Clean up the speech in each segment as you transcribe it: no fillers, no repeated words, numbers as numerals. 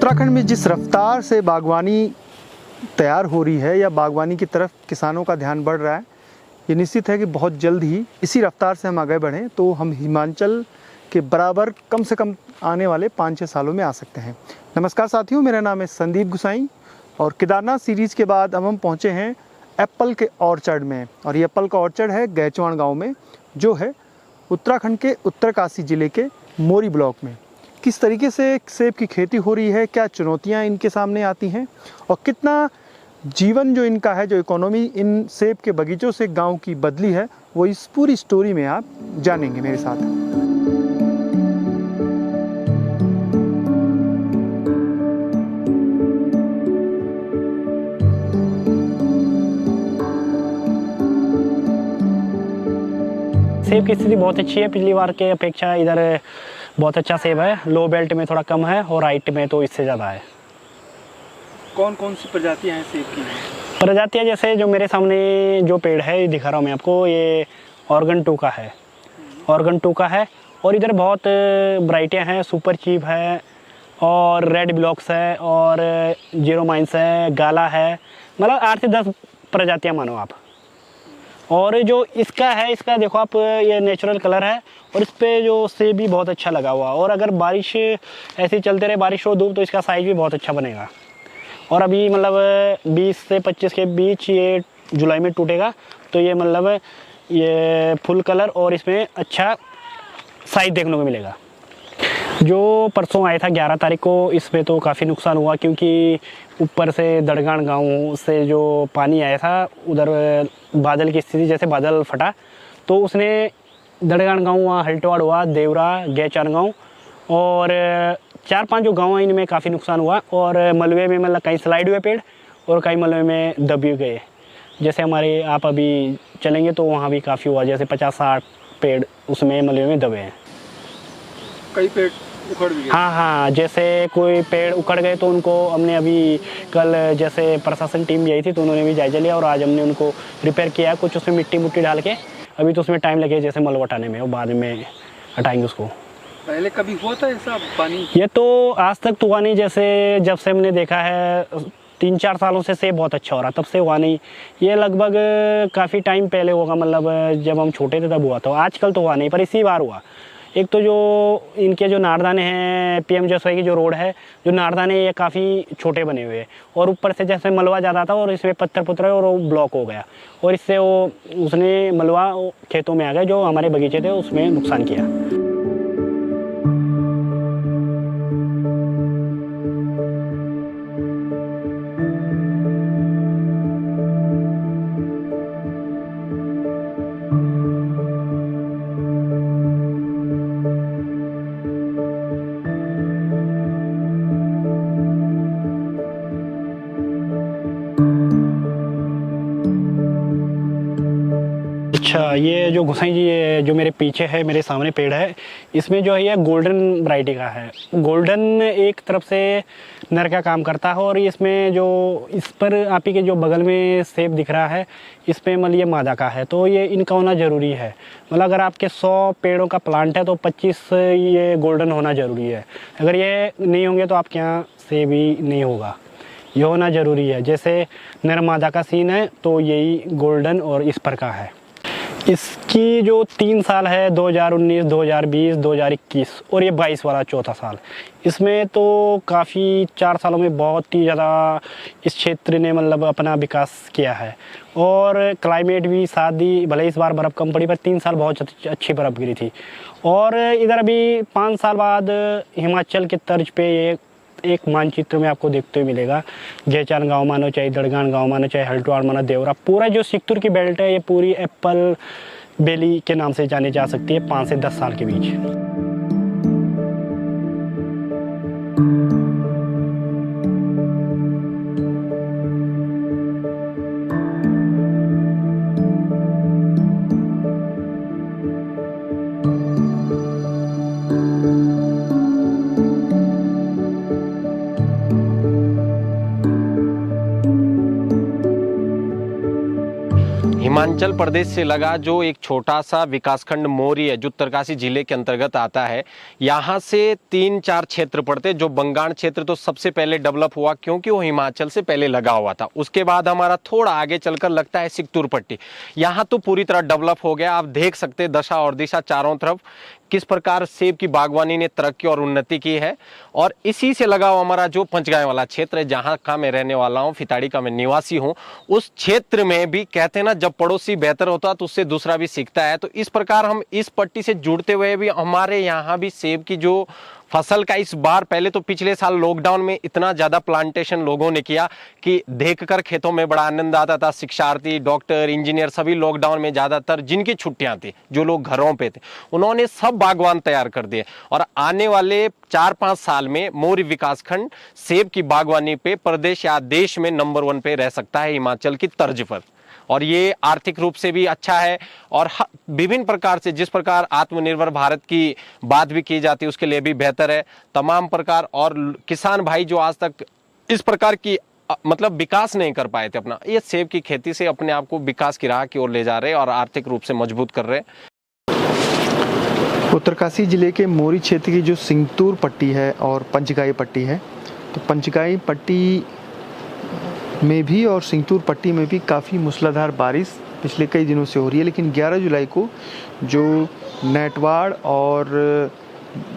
उत्तराखंड में जिस रफ्तार से बागवानी तैयार हो रही है या बागवानी की तरफ किसानों का ध्यान बढ़ रहा है, ये निश्चित है कि बहुत जल्द ही इसी रफ्तार से हम आगे बढ़ें तो हम हिमाचल के बराबर कम से कम आने वाले 5-6 सालों में आ सकते हैं। नमस्कार साथियों, मेरा नाम है संदीप गुसाई और केदारनाथ सीरीज़ के बाद अब हम पहुँचे हैं एप्पल के ऑर्चर्ड में। और ये एप्पल का ऑर्चर्ड है गैचवान गाँव में, जो है उत्तराखंड के उत्तरकाशी ज़िले के मोरी ब्लॉक में। किस तरीके से सेब की खेती हो रही है, क्या चुनौतियां इनके सामने आती हैं और कितना जीवन जो इनका है, जो इकोनॉमी इन सेब के बगीचों से गांव की बदली है, वो इस पूरी स्टोरी में आप जानेंगे मेरे साथ। सेब की स्थिति बहुत अच्छी है, पिछली बार के अपेक्षा इधर बहुत अच्छा सेब है। लो बेल्ट में थोड़ा कम है और हाइट में तो इससे ज़्यादा है। कौन कौन सी प्रजातियां हैं सेब की? प्रजातियाँ जैसे जो मेरे सामने जो पेड़ है ये दिखा रहा हूँ मैं आपको, ये ऑर्गन 2 का है। ऑर्गन 2 का है और इधर बहुत वैरायटियाँ हैं। सुपर चीप है और रेड ब्लॉक्स है और जीरो माइंस है, गाला है, मतलब 8 से 10 प्रजातियाँ मानो आप। और जो इसका है, इसका देखो आप, ये नेचुरल कलर है और इस पर जो सेब भी बहुत अच्छा लगा हुआ। और अगर बारिश ऐसी चलते रहे, बारिश हो धूप, तो इसका साइज़ भी बहुत अच्छा बनेगा। और अभी मतलब 20 से 25 के बीच ये जुलाई में टूटेगा, तो ये मतलब ये फुल कलर और इसमें अच्छा साइज़ देखने को मिलेगा। जो परसों आया था 11 तारीख को, इसमें तो काफ़ी नुकसान हुआ क्योंकि ऊपर से दड़गान गांव से जो पानी आया था, उधर बादल की स्थिति, जैसे बादल फटा तो उसने दड़गान गांव वहाँ हल्टवाड़ हुआ, देवरा, गैचान गांव और 4-5 जो गांव हैं इनमें काफ़ी नुकसान हुआ। और मलबे में मतलब कहीं स्लाइड हुए पेड़ और कई मलबे में दब भी गए। जैसे हमारे आप अभी चलेंगे तो वहाँ भी काफ़ी हुआ, जैसे 50-60 पेड़ उसमें मलबे में दबे हैं। कई पेड़ उखड़ भी गए। हाँ, जैसे कोई पेड़ उखड़ गए तो उनको हमने अभी कल, जैसे प्रशासन टीम भी आई थी तो उन्होंने भी जायजा लिया और आज हमने उनको रिपेयर किया, कुछ उसमें मिट्टी डाल के। अभी तो उसमें टाइम लगे जैसे मलबा हटाने में, और बाद में हटाएंगे उसको। पहले कभी हुआ था ऐसा पानी? ये तो आज तक तो हुआ नहीं। जैसे जब से हमने देखा है 3-4 सालों से सेब बहुत अच्छा हो रहा, तब से हुआ नहीं। ये लगभग काफ़ी टाइम पहले होगा, मतलब जब हम छोटे थे तब हुआ था। आजकल तो हुआ नहीं, पर इसी बार हुआ। एक तो जो इनके जो नारदाने हैं, PM जसवाई की जो रोड है, जो नारदाने ये काफ़ी छोटे बने हुए हैं और ऊपर से जैसे मलबा ज़्यादा था और इसमें पत्थर पुत्थर और वो ब्लॉक हो गया और इससे वो उसने मलबा खेतों में आ गया, जो हमारे बगीचे थे उसमें नुकसान किया। अच्छा, ये जो गुसाई जी, ये जो मेरे पीछे है, मेरे सामने पेड़ है, इसमें जो है ये गोल्डन वैरायटी का है। गोल्डन एक तरफ से नर का काम करता है और इसमें जो इस पर आप ही के जो बगल में सेब दिख रहा है, इस पर मतलब ये मादा का है, तो ये इनका होना ज़रूरी है। मतलब अगर आपके 100 पेड़ों का प्लांट है तो 25 ये गोल्डन होना ज़रूरी है। अगर ये नहीं होंगे तो आपके यहाँ सेब ही नहीं होगा, ये होना ज़रूरी है। जैसे नर मादा का सीन है तो यही गोल्डन और इस पर का है। इसकी जो 3 साल है, 2019, 2020, 2021 और ये 22 वाला चौथा साल, इसमें तो काफ़ी 4 सालों में बहुत ही ज़्यादा इस क्षेत्र ने मतलब अपना विकास किया है। और क्लाइमेट भी साथ दी, भले इस बार बर्फ़ कम पड़ी पर 3 साल बहुत अच्छी बर्फ़ गिरी थी। और इधर अभी 5 साल बाद हिमाचल के तर्ज पे ये एक मानचित्र में आपको देखते हुए मिलेगा। गैचान गांव मानो, चाहे दड़गान गांव मानो, चाहे हल्टवाड़ मानो, देवरा, पूरा जो सिक्तुर की बेल्ट है ये पूरी एप्पल वैली के नाम से जानी जा सकती है 5 से 10 साल के बीच। हिमाचल प्रदेश से लगा जो एक छोटा सा विकासखंड मोरी है जो उत्तरकाशी जिले के अंतर्गत आता है, यहाँ से 3-4 क्षेत्र पड़ते। जो बंगाण क्षेत्र तो सबसे पहले डेवलप हुआ क्योंकि वो हिमाचल से पहले लगा हुआ था। उसके बाद हमारा थोड़ा आगे चलकर लगता है सिकतूर पट्टी, यहाँ तो पूरी तरह डेवलप हो गया। आप देख सकते दशा और दिशा चारों तरफ किस प्रकार सेब की बागवानी ने तरक्की और उन्नति की है। और इसी से लगा हुआ हमारा जो पंचगांव वाला क्षेत्र है जहाँ का मैं रहने वाला हूँ, फिताड़ी का मैं निवासी हूँ, उस क्षेत्र में भी कहते हैं ना जब पड़ोसी बेहतर होता तो उससे दूसरा भी सीखता है। तो इस प्रकार हम इस पट्टी से जुड़ते हुए भी हमारे यहाँ भी सेब की जो फसल का इस बार, पहले तो पिछले साल लॉकडाउन में इतना ज्यादा प्लांटेशन लोगों ने किया कि देखकर खेतों में बड़ा आनंद आता था। शिक्षार्थी, डॉक्टर, इंजीनियर सभी लॉकडाउन में ज्यादातर जिनकी छुट्टियां थी, जो लोग घरों पे थे, उन्होंने सब बागवान तैयार कर दिए। और आने वाले 4-5 साल में मोरी विकासखंड सेब की बागवानी पे प्रदेश या देश में नंबर 1 पे रह सकता है हिमाचल की तर्ज पर। और ये आर्थिक रूप से भी अच्छा है और विभिन्न प्रकार से जिस प्रकार आत्मनिर्भर भारत की बात भी की जाती है उसके लिए भी बेहतर है। तमाम प्रकार और किसान भाई जो आज तक इस प्रकार की मतलब विकास नहीं कर पाए थे अपना, ये सेब की खेती से अपने आप को विकास की राह की ओर ले जा रहे हैं और आर्थिक रूप से मजबूत कर रहे हैं। उत्तरकाशी जिले के मोरी क्षेत्र की जो सिंगतूर पट्टी है और पंचगाई पट्टी है, तो पंचगाई पट्टी में भी और सिंगतूर पट्टी में भी काफ़ी मूसलाधार बारिश पिछले कई दिनों से हो रही है। लेकिन 11 जुलाई को जो नेटवाड़ और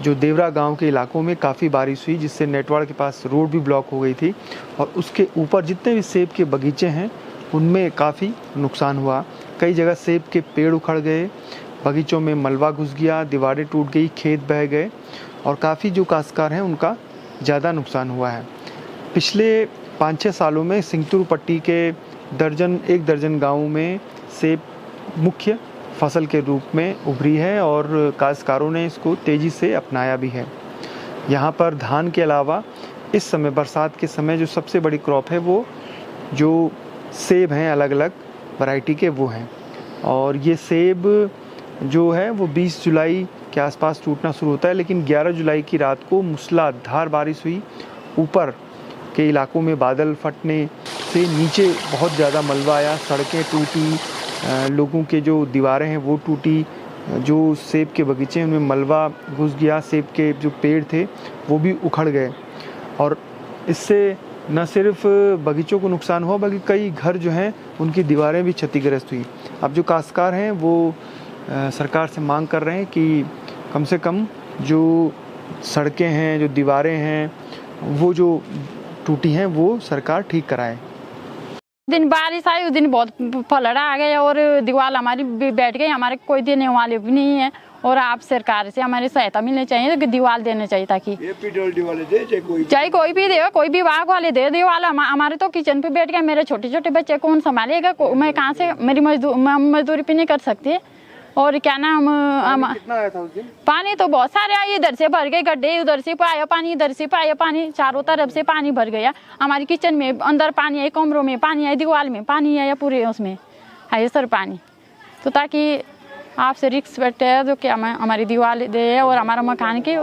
जो देवरा गांव के इलाकों में काफ़ी बारिश हुई, जिससे नेटवाड़ के पास रोड भी ब्लॉक हो गई थी और उसके ऊपर जितने भी सेब के बगीचे हैं उनमें काफ़ी नुकसान हुआ। कई जगह सेब के पेड़ उखड़ गए, बगीचों में मलबा घुस गया, दीवारें टूट गई, खेत बह गए और काफ़ी जो काश्तकार हैं उनका ज़्यादा नुकसान हुआ है। पिछले 5-6 सालों में सिंगतूर पट्टी के 1 दर्जन गाँवों में सेब मुख्य फसल के रूप में उभरी है और काश्तकारों ने इसको तेज़ी से अपनाया भी है। यहाँ पर धान के अलावा इस समय बरसात के समय जो सबसे बड़ी क्रॉप है वो जो सेब हैं, अलग अलग वैरायटी के वो हैं। और ये सेब जो है वो 20 जुलाई के आसपास टूटना शुरू होता है, लेकिन 11 जुलाई की रात को मूसलाधार बारिश हुई। ऊपर के इलाकों में बादल फटने से नीचे बहुत ज़्यादा मलबा आया, सड़कें टूटी, लोगों के जो दीवारें हैं वो टूटी, जो सेब के बगीचे हैं उनमें मलबा घुस गया, सेब के जो पेड़ थे वो भी उखड़ गए। और इससे न सिर्फ बगीचों को नुकसान हुआ बल्कि कई घर जो हैं उनकी दीवारें भी क्षतिग्रस्त हुई। अब जो काश्तकार हैं वो सरकार से मांग कर रहे हैं कि कम से कम जो सड़कें हैं, जो दीवारें हैं, वो जो टूटी हैं वो सरकार ठीक कराए। दिन बारिश आई उस दिन बहुत पलड़ा आ गया और दीवार हमारी बैठ गई, हमारे कोई देने वाले भी नहीं है। और आप सरकार से हमारी सहायता मिलनी चाहिए कि दीवार देने चाहिए, ताकि वाले दे चाहे कोई भी दे, कोई भी विभाग वाले दे दीवार। हमारे तो किचन पे बैठ गए, मेरे छोटे छोटे बच्चे कौन संभालेगा, मैं कहाँ से, मेरी मजदूरी भी नहीं कर सकती। और क्या नाम, कितना आया था उस दिन? पानी तो बहुत सारे आए, इधर से भर गए गड्ढे, उधर से पाया पानी, इधर से पाया पानी, चारों तरफ से पानी भर गया। हमारी किचन में अंदर पानी है, कमरों में पानी है, दीवार में पानी है, या पूरे उसमें है सर पानी। तो ताकि आपसे रिक्स बैठे है जो कि हमारी दीवार दे और हमारा मकान की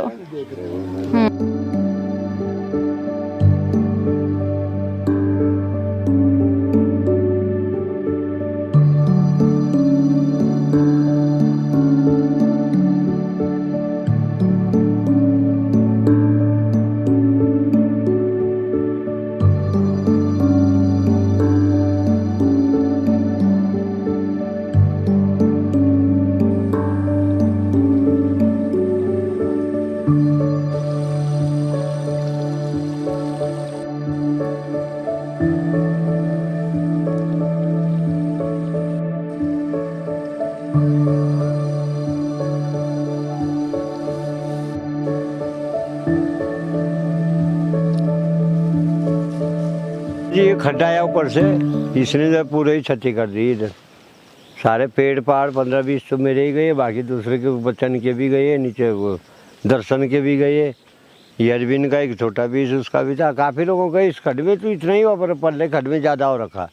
ये खड्डा है ऊपर से, इसने तो पूरे ही क्षति कर दी। इधर सारे पेड़ पहाड़ 15-20 तो मेरे ही गए, बाकी दूसरे के बच्चन के भी गए, नीचे वो दर्शन के भी गए, ये अरविंद का एक छोटा बीज उसका भी था। काफ़ी लोगों का इस खड्ड में तो इतना ही हुआ, पर पल्ले खड्ड में ज़्यादा हो रखा।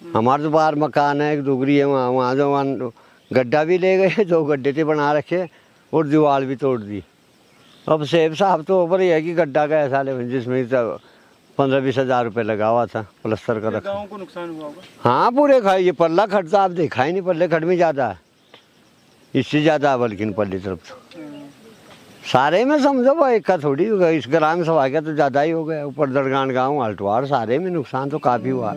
हमारे तो बाहर मकान है, एक दुगरी है, वहाँ जो गड्ढा भी ले गए, 2 गड्ढे थे बना रखे और दीवार भी तोड़ दी। अब सेब साहब तो ऊपर ही है कि गड्ढा का ऐसा ले जिसमें 15-20 हज़ार रुपये लगा हुआ था प्लस्तर का रखा। गाँव को नुकसान हुआ होगा। हाँ पूरे खाए, ये पल्ला खट तो आप देखा ही नहीं, पल्ले खट में ज़्यादा है, इससे ज़्यादा है बल्कि पल्ली तरफ तो सारे में समझो वो एक का थोड़ी होगा, इस ग्राम से आ गया तो ज़्यादा ही हो गया। ऊपर दरगान गाँव हल्टवाड़ सारे में नुकसान तो काफ़ी हुआ।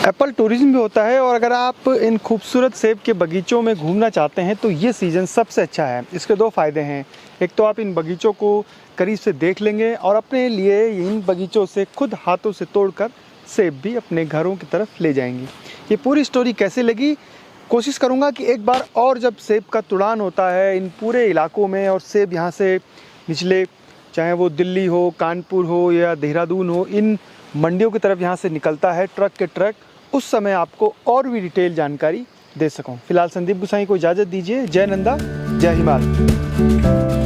एप्पल टूरिज्म भी होता है, और अगर आप इन खूबसूरत सेब के बगीचों में घूमना चाहते हैं तो ये सीज़न सबसे अच्छा है। इसके दो फ़ायदे हैं, एक तो आप इन बगीचों को करीब से देख लेंगे और अपने लिए इन बगीचों से खुद हाथों से तोड़कर सेब भी अपने घरों की तरफ ले जाएंगे। ये पूरी स्टोरी कैसे लगी, कोशिश करूँगा कि एक बार और जब सेब का तुड़ान होता है इन पूरे इलाकों में और सेब यहाँ से निचले, चाहे वो दिल्ली हो, कानपुर हो या देहरादून हो, इन मंडियों की तरफ यहाँ से निकलता है ट्रक के ट्रक, उस समय आपको और भी डिटेल जानकारी दे सकूं। फिलहाल संदीप गुसाई को इजाज़त दीजिए। जय नंदा, जय हिमाल।